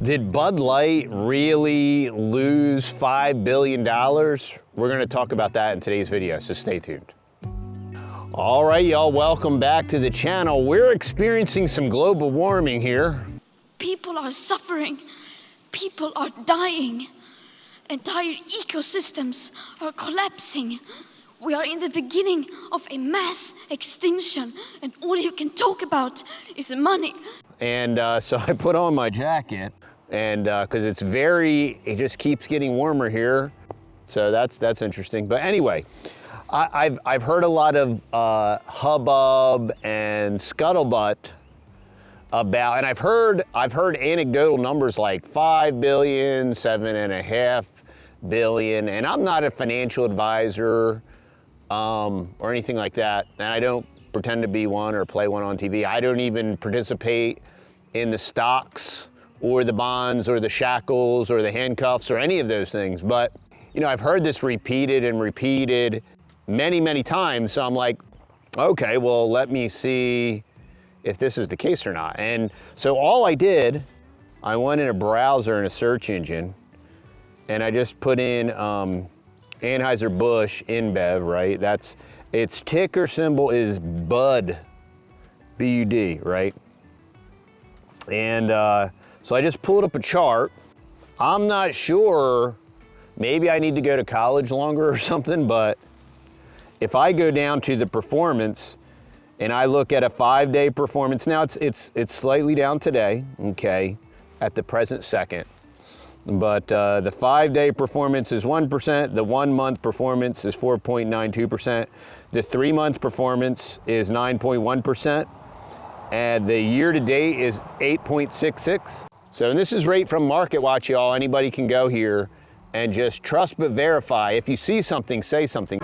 Did Bud Light really lose $5 billion? We're gonna talk about that in today's video, so stay tuned. All right, y'all, welcome back to the channel. We're experiencing some global warming here. People are suffering, people are dying, entire ecosystems are collapsing. We are in the beginning of a mass extinction, and all you can talk about is money. And so I put on my jacket, and because it just keeps getting warmer here. So that's interesting. But anyway, I've heard a lot of hubbub and scuttlebutt about, and I've heard anecdotal numbers like 5 billion, 7.5 billion, and I'm not a financial advisor or anything like that, and I don't pretend to be one or play one on TV. I don't even participate in the stocks or the bonds or the shackles or the handcuffs or any of those things. But, you know, I've heard this repeated and repeated many, many times. So I'm like, okay, well, let me see if this is the case or not. And so all I did, I went in a browser in a search engine, and I just put in Anheuser-Busch InBev, right? Its ticker symbol is BUD, B-U-D, right? And so I just pulled up a chart. I'm not sure, maybe I need to go to college longer or something, but if I go down to the performance and I look at a 5-day performance, now it's slightly down today, okay, at the present second. But the 5-day performance is 1%, the 1-month performance is 4.92%, the 3-month performance is 9.1%, and the year-to-date is 8.66. So, and this is right from MarketWatch, y'all. Anybody can go here and just trust but verify. If you see something, say something.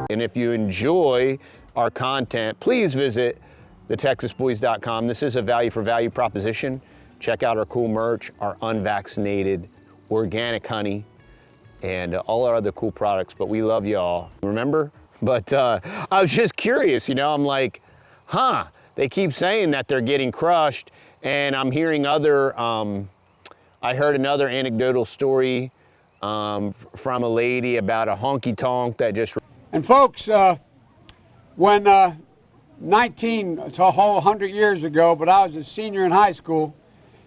And if you enjoy our content, please visit TheTexasBoys.com. This is a value for value proposition. Check out our cool merch, our unvaccinated organic honey, and all our other cool products. But we love y'all, remember? But I was just curious, you know, I'm like, they keep saying that they're getting crushed, and I'm hearing other, I heard another anecdotal story from a lady about a honky tonk that just... And folks, when it's a whole 100 years ago, but I was a senior in high school,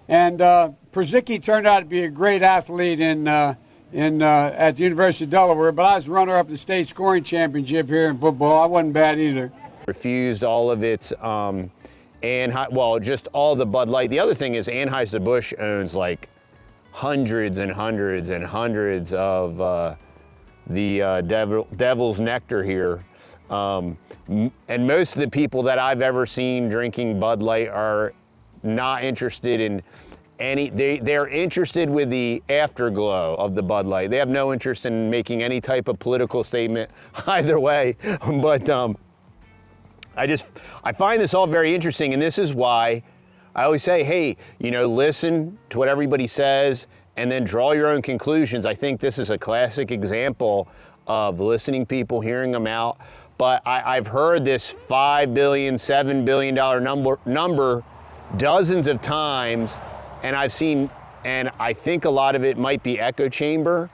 and Przicki turned out to be a great athlete at the University of Delaware, but I was runner-up the state scoring championship here in football. I wasn't bad either. Refused all of its, just all the Bud Light. The other thing is Anheuser-Busch owns like hundreds and hundreds and hundreds of the Devil's Nectar here. And most of the people that I've ever seen drinking Bud Light are not interested in they're interested with the afterglow of the Bud Light. They have no interest in making any type of political statement either way. But I find this all very interesting, and this is why I always say, hey, you know, listen to what everybody says and then draw your own conclusions. I think this is a classic example of listening to people, hearing them out. But I've heard this $5 billion, $7 billion number dozens of times, and I think a lot of it might be echo chamber,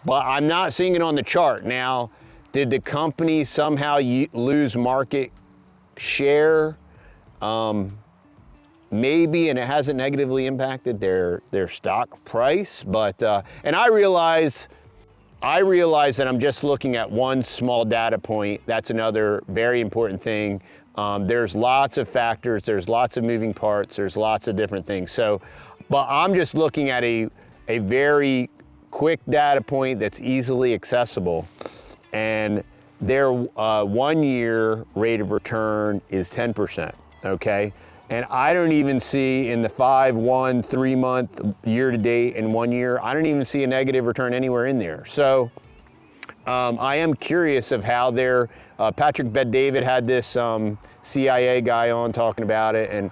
but I'm not seeing it on the chart. Now, did the company somehow lose market share? Maybe, and it hasn't negatively impacted their stock price, but, and I realize that I'm just looking at one small data point. That's another very important thing. There's lots of factors, there's lots of moving parts, there's lots of different things. So, but I'm just looking at a very quick data point that's easily accessible. And their 1-year rate of return is 10%, okay? And I don't even see in the 5, 1, 3 month, year to date, and 1 year, I don't even see a negative return anywhere in there. So I am curious of how their, Patrick Bet-David had this CIA guy on talking about it. And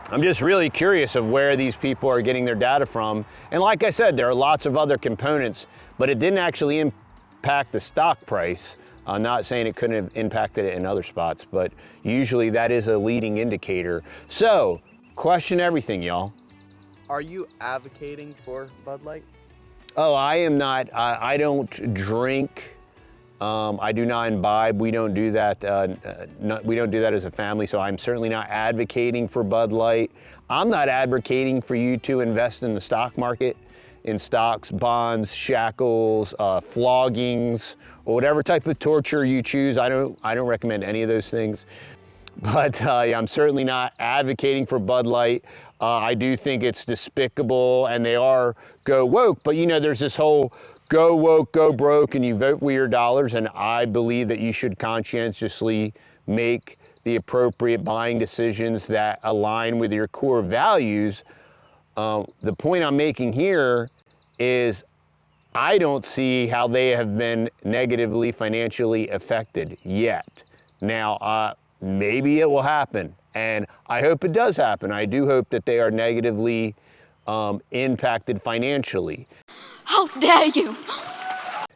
I'm just really curious of where these people are getting their data from. And like I said, there are lots of other components, but it didn't actually impact the stock price. I'm not saying it couldn't have impacted it in other spots, but usually that is a leading indicator. So, question everything, y'all. Are you advocating for Bud Light? Oh, I am not. I don't drink. I do not imbibe. We don't do that. We don't do that as a family. So I'm certainly not advocating for Bud Light. I'm not advocating for you to invest in the stock market, in stocks, bonds, shackles, floggings, or whatever type of torture you choose. I don't recommend any of those things. But yeah, I'm certainly not advocating for Bud Light. I do think it's despicable, and they are go woke. But you know, there's this whole go woke, go broke, and you vote with your dollars. And I believe that you should conscientiously make the appropriate buying decisions that align with your core values. The point I'm making here is I don't see how they have been negatively financially affected yet. Now, maybe it will happen, and I hope it does happen. I do hope that they are negatively impacted financially. How dare you!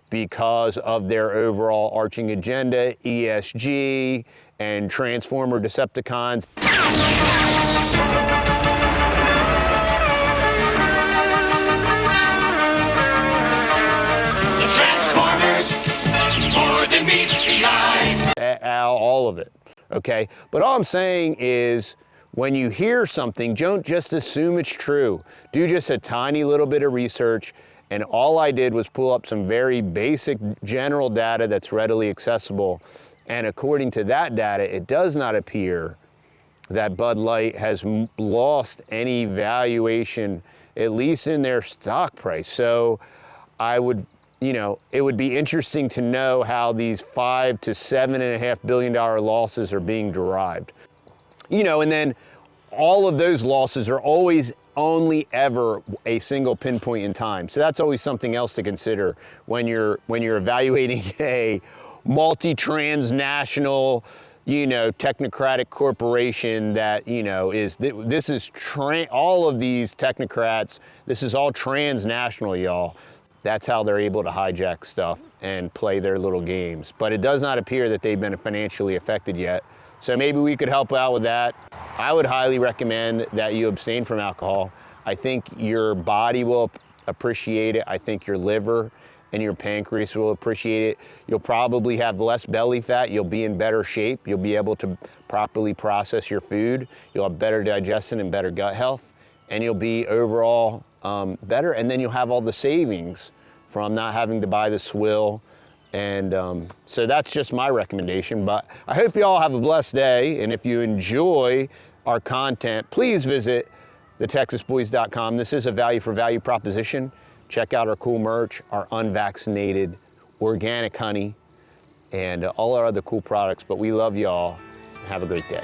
Because of their overall arching agenda, ESG, and Transformer Decepticons. The Transformers, more than meets the eye. All of it. Okay, but all I'm saying is when you hear something, don't just assume it's true. Do just a tiny little bit of research, and all I did was pull up some very basic general data that's readily accessible, and according to that data, it does not appear that Bud Light has lost any valuation, at least in their stock price. So I would, you know, it would be interesting to know how these $5 to $7.5 billion losses are being derived. You know, and then all of those losses are always only ever a single pinpoint in time. So that's always something else to consider when you're evaluating a multi-transnational, you know, technocratic corporation that, you know, all of these technocrats, this is all transnational, y'all. That's how they're able to hijack stuff and play their little games. But it does not appear that they've been financially affected yet. So maybe we could help out with that. I would highly recommend that you abstain from alcohol. I think your body will appreciate it. I think your liver and your pancreas will appreciate it. You'll probably have less belly fat. You'll be in better shape. You'll be able to properly process your food. You'll have better digestion and better gut health. And you'll be overall better. And then you'll have all the savings from not having to buy the swill. And so that's just my recommendation. But I hope you all have a blessed day. And if you enjoy our content, please visit TheTexasBoys.com. This is a value for value proposition. Check out our cool merch, our unvaccinated organic honey, and all our other cool products. But we love y'all. Have a great day.